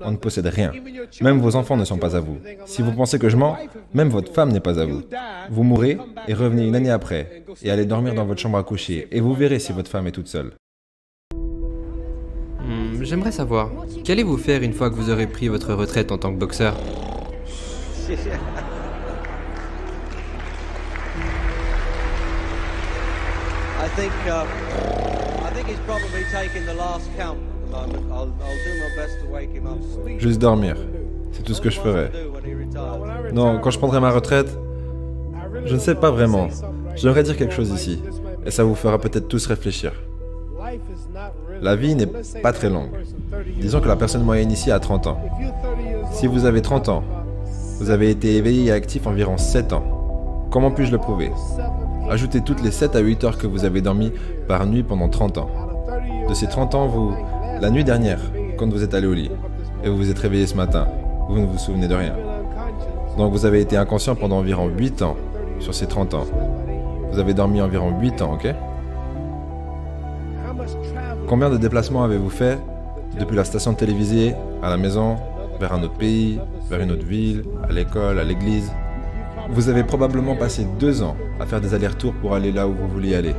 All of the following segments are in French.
On ne possède rien. Même vos enfants ne sont pas à vous. Si vous pensez que je mens, même votre femme n'est pas à vous. Vous mourrez et revenez une année après et allez dormir dans votre chambre à coucher et vous verrez si votre femme est toute seule. J'aimerais savoir, qu'allez-vous faire une fois que vous aurez pris votre retraite en tant que boxeur? I think he's probably taking the last count at the moment. I'll do my best to wake him up for you. Juste dormir. C'est tout ce que je ferai. Do when he retires. Non, quand je prendrai ma retraite, je ne sais pas vraiment. J'aimerais dire quelque chose ici. Et ça vous fera peut-être tous réfléchir. La vie n'est pas très longue. Disons que la personne moyenne ici a 30 ans. Si vous avez 30 ans, vous avez été éveillé et actif environ 7 ans. Comment puis-je le prouver? Ajoutez toutes les 7 à 8 heures que vous avez dormi par nuit pendant 30 ans. De ces 30 ans, la nuit dernière, quand vous êtes allé au lit, et vous vous êtes réveillé ce matin, vous ne vous souvenez de rien. Donc vous avez été inconscient pendant environ 8 ans sur ces 30 ans. Vous avez dormi environ 8 ans, ok? Combien de déplacements avez-vous fait depuis la station télévisée, à la maison, vers un autre pays, vers une autre ville, à l'école, à l'église? Vous avez probablement passé 2 ans à faire des allers-retours pour aller là où vous vouliez aller.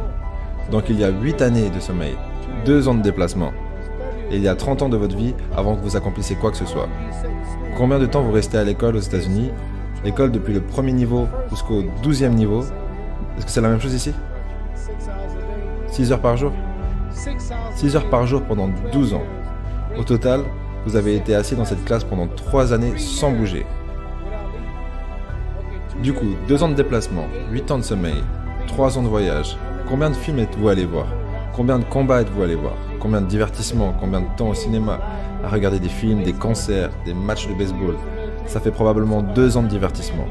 Donc il y a 8 années de sommeil, 2 ans de déplacement. Et il y a 30 ans de votre vie avant que vous accomplissiez quoi que ce soit. Combien de temps vous restez à l'école aux États-Unis? L'école depuis le premier niveau jusqu'au 12e niveau. Est-ce que c'est la même chose ici? 6 heures par jour? 6 heures par jour pendant 12 ans. Au total, vous avez été assis dans cette classe pendant 3 années sans bouger. Du coup, 2 ans de déplacement, 8 ans de sommeil, 3 ans de voyage. Combien de films êtes-vous allé voir? Combien de combats êtes-vous allé voir? Combien de divertissements? Combien de temps au cinéma? À regarder des films, des concerts, des matchs de baseball. Ça fait probablement 2 ans de divertissement.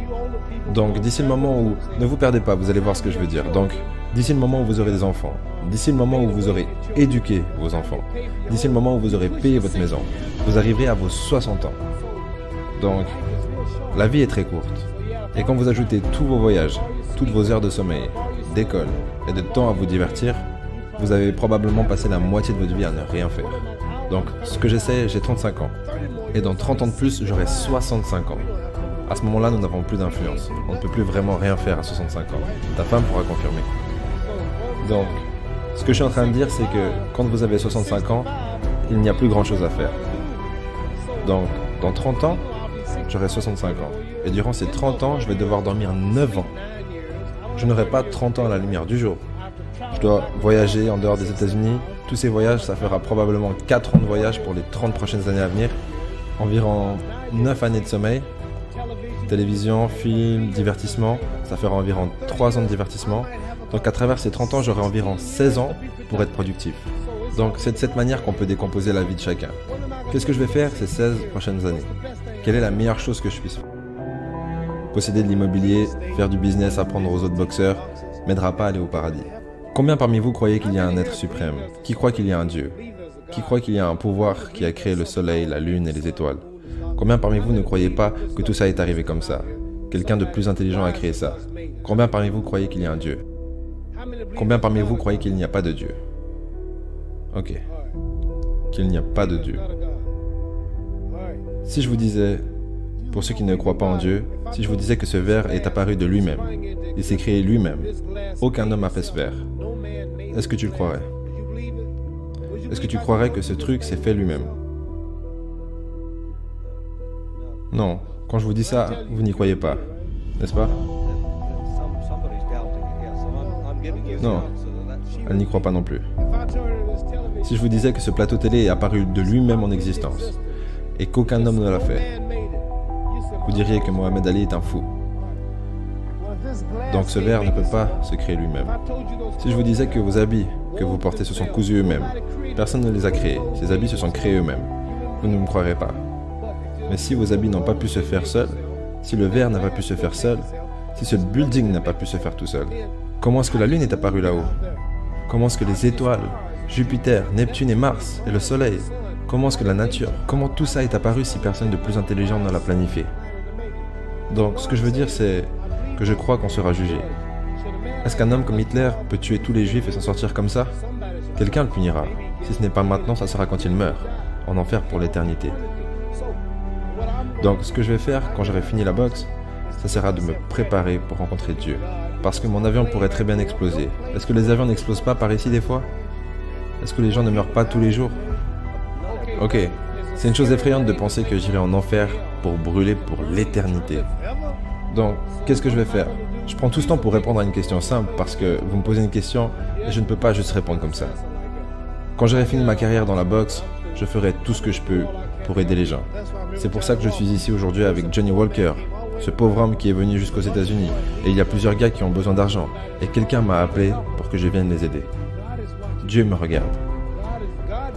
Donc, d'ici le moment où... Ne vous perdez pas, vous allez voir ce que je veux dire. Donc, d'ici le moment où vous aurez des enfants, d'ici le moment où vous aurez éduqué vos enfants, d'ici le moment où vous aurez payé votre maison, vous arriverez à vos 60 ans. Donc, la vie est très courte. Et quand vous ajoutez tous vos voyages, toutes vos heures de sommeil, d'école et de temps à vous divertir, vous avez probablement passé la moitié de votre vie à ne rien faire. Donc, ce que j'essaie, j'ai 35 ans. Et dans 30 ans de plus, j'aurai 65 ans. À ce moment-là, nous n'avons plus d'influence. On ne peut plus vraiment rien faire à 65 ans. Ta femme pourra confirmer. Donc, ce que je suis en train de dire, c'est que quand vous avez 65 ans, il n'y a plus grand-chose à faire. Donc, dans 30 ans, j'aurai 65 ans. Et durant ces 30 ans, je vais devoir dormir 9 ans. Je n'aurai pas 30 ans à la lumière du jour. Je dois voyager en dehors des États-Unis. Tous ces voyages, ça fera probablement 4 ans de voyage pour les 30 prochaines années à venir. Environ 9 années de sommeil. Télévision, film, divertissement. Ça fera environ 3 ans de divertissement. Donc à travers ces 30 ans, j'aurai environ 16 ans pour être productif. Donc c'est de cette manière qu'on peut décomposer la vie de chacun. Qu'est-ce que je vais faire ces 16 prochaines années? Quelle est la meilleure chose que je puisse faire? Posséder de l'immobilier, faire du business, apprendre aux autres boxeurs, m'aidera pas à aller au paradis. Combien parmi vous croyez qu'il y a un être suprême? Qui croit qu'il y a un Dieu? Qui croit qu'il y a un pouvoir qui a créé le soleil, la lune et les étoiles? Combien parmi vous ne croyez pas que tout ça est arrivé comme ça? Quelqu'un de plus intelligent a créé ça. Combien parmi vous croyez qu'il y a un Dieu? Combien parmi vous croyez qu'il n'y a pas de Dieu? Ok. Qu'il n'y a pas de Dieu. Si je vous disais, pour ceux qui ne croient pas en Dieu, si je vous disais que ce verre est apparu de lui-même, il s'est créé lui-même, aucun homme n'a fait ce verre, est-ce que tu le croirais? Est-ce que tu croirais que ce truc s'est fait lui-même? Non, quand je vous dis ça, vous n'y croyez pas, n'est-ce pas? Non, elle n'y croit pas non plus. Si je vous disais que ce plateau télé est apparu de lui-même en existence, et qu'aucun homme ne l'a fait, vous diriez que Mohamed Ali est un fou. Donc ce verre ne peut pas se créer lui-même. Si je vous disais que vos habits que vous portez se sont cousus eux-mêmes, personne ne les a créés, ces habits se sont créés eux-mêmes, vous ne me croirez pas. Mais si vos habits n'ont pas pu se faire seuls, si le verre n'a pas pu se faire seul, si ce building n'a pas pu se faire tout seul, comment est-ce que la Lune est apparue là-haut? Comment est-ce que les étoiles, Jupiter, Neptune et Mars, et le Soleil, comment est-ce que la nature, comment tout ça est apparu si personne de plus intelligent ne l'a planifié? Donc ce que je veux dire c'est que je crois qu'on sera jugé. Est-ce qu'un homme comme Hitler peut tuer tous les juifs et s'en sortir comme ça? Quelqu'un le punira. Si ce n'est pas maintenant, ça sera quand il meurt. en enfer pour l'éternité. Donc ce que je vais faire quand j'aurai fini la boxe, ça sera de me préparer pour rencontrer Dieu. Parce que mon avion pourrait très bien exploser. Est-ce que les avions n'explosent pas par ici des fois? Est-ce que les gens ne meurent pas tous les jours? Ok, c'est une chose effrayante de penser que j'irai en enfer pour brûler pour l'éternité. Donc, qu'est-ce que je vais faire? Je prends tout ce temps pour répondre à une question simple parce que vous me posez une question et je ne peux pas juste répondre comme ça. Quand j'aurai fini ma carrière dans la boxe, je ferai tout ce que je peux pour aider les gens. C'est pour ça que je suis ici aujourd'hui avec Johnny Walker, ce pauvre homme qui est venu jusqu'aux États-Unis. Et il y a plusieurs gars qui ont besoin d'argent. Et quelqu'un m'a appelé pour que je vienne les aider. Dieu me regarde.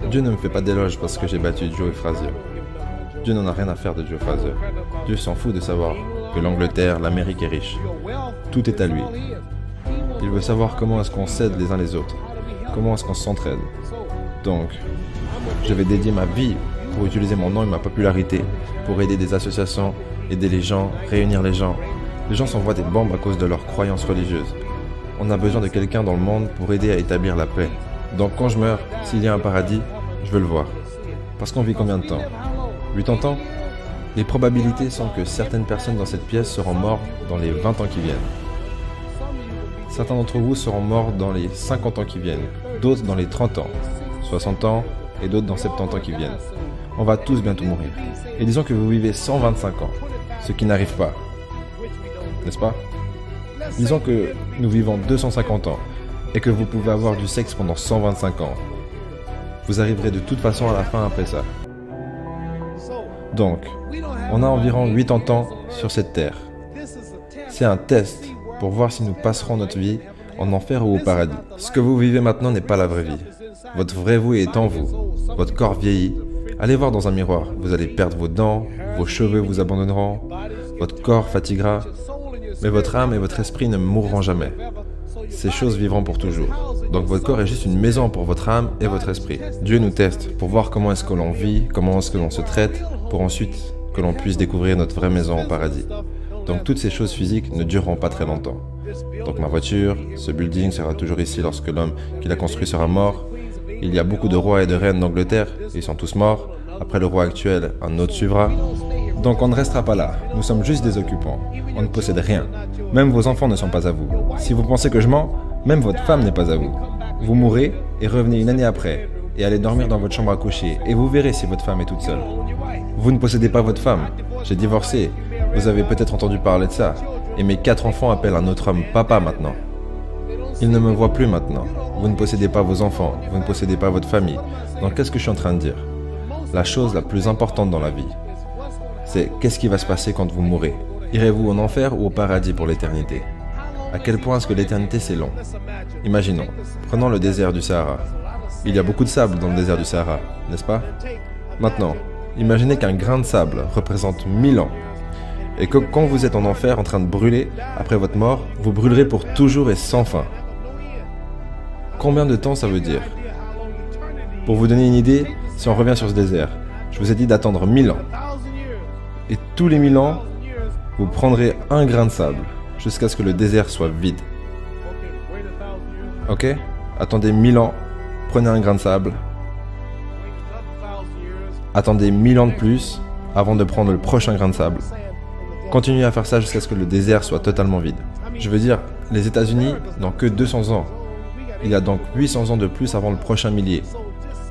Dieu ne me fait pas d'éloge parce que j'ai battu Joe Frazier. Dieu n'en a rien à faire de Joe Frazier. Dieu s'en fout de savoir que l'Angleterre, l'Amérique est riche. Tout est à lui. Il veut savoir comment est-ce qu'on s'aide les uns les autres. Comment est-ce qu'on s'entraide. Donc, je vais dédier ma vie pour utiliser mon nom et ma popularité pour aider des associations, aider les gens, réunir les gens. Les gens s'envoient des bombes à cause de leurs croyances religieuses. On a besoin de quelqu'un dans le monde pour aider à établir la paix. Donc quand je meurs, s'il y a un paradis, je veux le voir. Parce qu'on vit combien de temps? 80 ans? Les probabilités sont que certaines personnes dans cette pièce seront mortes dans les 20 ans qui viennent. Certains d'entre vous seront morts dans les 50 ans qui viennent, d'autres dans les 30 ans, 60 ans et d'autres dans 70 ans qui viennent. On va tous bientôt mourir. Et disons que vous vivez 125 ans, ce qui n'arrive pas. N'est-ce pas? Disons que nous vivons 250 ans et que vous pouvez avoir du sexe pendant 125 ans. Vous arriverez de toute façon à la fin après ça. Donc, on a environ 80 ans sur cette terre. C'est un test pour voir si nous passerons notre vie en enfer ou au paradis. Ce que vous vivez maintenant n'est pas la vraie vie. Votre vrai vous est en vous. Votre corps vieillit. Allez voir dans un miroir. Vous allez perdre vos dents, vos cheveux vous abandonneront, votre corps fatiguera, mais votre âme et votre esprit ne mourront jamais. Ces choses vivront pour toujours. Donc votre corps est juste une maison pour votre âme et votre esprit. Dieu nous teste pour voir comment est-ce que l'on vit, comment est-ce que l'on se traite, pour ensuite que l'on puisse découvrir notre vraie maison au paradis. Donc toutes ces choses physiques ne dureront pas très longtemps. Donc ma voiture, ce building sera toujours ici lorsque l'homme qui l'a construit sera mort. Il y a beaucoup de rois et de reines d'Angleterre, ils sont tous morts. Après le roi actuel, un autre suivra. Donc on ne restera pas là, nous sommes juste des occupants. On ne possède rien. Même vos enfants ne sont pas à vous. Si vous pensez que je mens, même votre femme n'est pas à vous. Vous mourrez et revenez une année après, et allez dormir dans votre chambre à coucher, et vous verrez si votre femme est toute seule. Vous ne possédez pas votre femme. J'ai divorcé. Vous avez peut-être entendu parler de ça. Et mes 4 enfants appellent un autre homme papa maintenant. Ils ne me voient plus maintenant. Vous ne possédez pas vos enfants, vous ne possédez pas votre famille. Donc qu'est-ce que je suis en train de dire? La chose la plus importante dans la vie, c'est qu'est-ce qui va se passer quand vous mourrez? Irez-vous en enfer ou au paradis pour l'éternité? À quel point est-ce que l'éternité c'est long? Imaginons, prenons le désert du Sahara. Il y a beaucoup de sable dans le désert du Sahara, n'est-ce pas? Maintenant, imaginez qu'un grain de sable représente 1000 ans. Et que quand vous êtes en enfer en train de brûler, après votre mort, vous brûlerez pour toujours et sans fin. Combien de temps ça veut dire? Pour vous donner une idée, si on revient sur ce désert, je vous ai dit d'attendre 1000 ans. Et tous les 1000 ans, vous prendrez un grain de sable, jusqu'à ce que le désert soit vide. Ok? Attendez 1000 ans, prenez un grain de sable. Attendez 1000 ans de plus, avant de prendre le prochain grain de sable. Continuez à faire ça jusqu'à ce que le désert soit totalement vide. Je veux dire, les États-Unis n'ont que 200 ans. Il y a donc 800 ans de plus avant le prochain millier.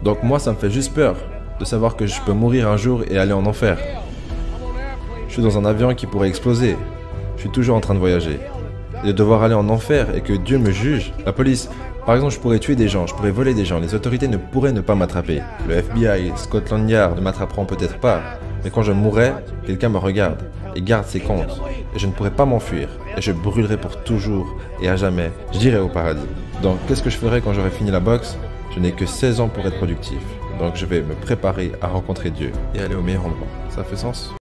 Donc moi, ça me fait juste peur de savoir que je peux mourir un jour et aller en enfer. Je suis dans un avion qui pourrait exploser. Je suis toujours en train de voyager. Et de devoir aller en enfer et que Dieu me juge. La police, par exemple, je pourrais tuer des gens, je pourrais voler des gens. Les autorités ne pourraient ne pas m'attraper. Le FBI, Scotland Yard ne m'attraperont peut-être pas. Mais quand je mourrai, quelqu'un me regarde et garde ses comptes. Et je ne pourrai pas m'enfuir. Et je brûlerai pour toujours et à jamais. J'irai au paradis. Donc, qu'est-ce que je ferai quand j'aurai fini la boxe? Je n'ai que 16 ans pour être productif. Donc, je vais me préparer à rencontrer Dieu et aller au meilleur endroit. Ça fait sens?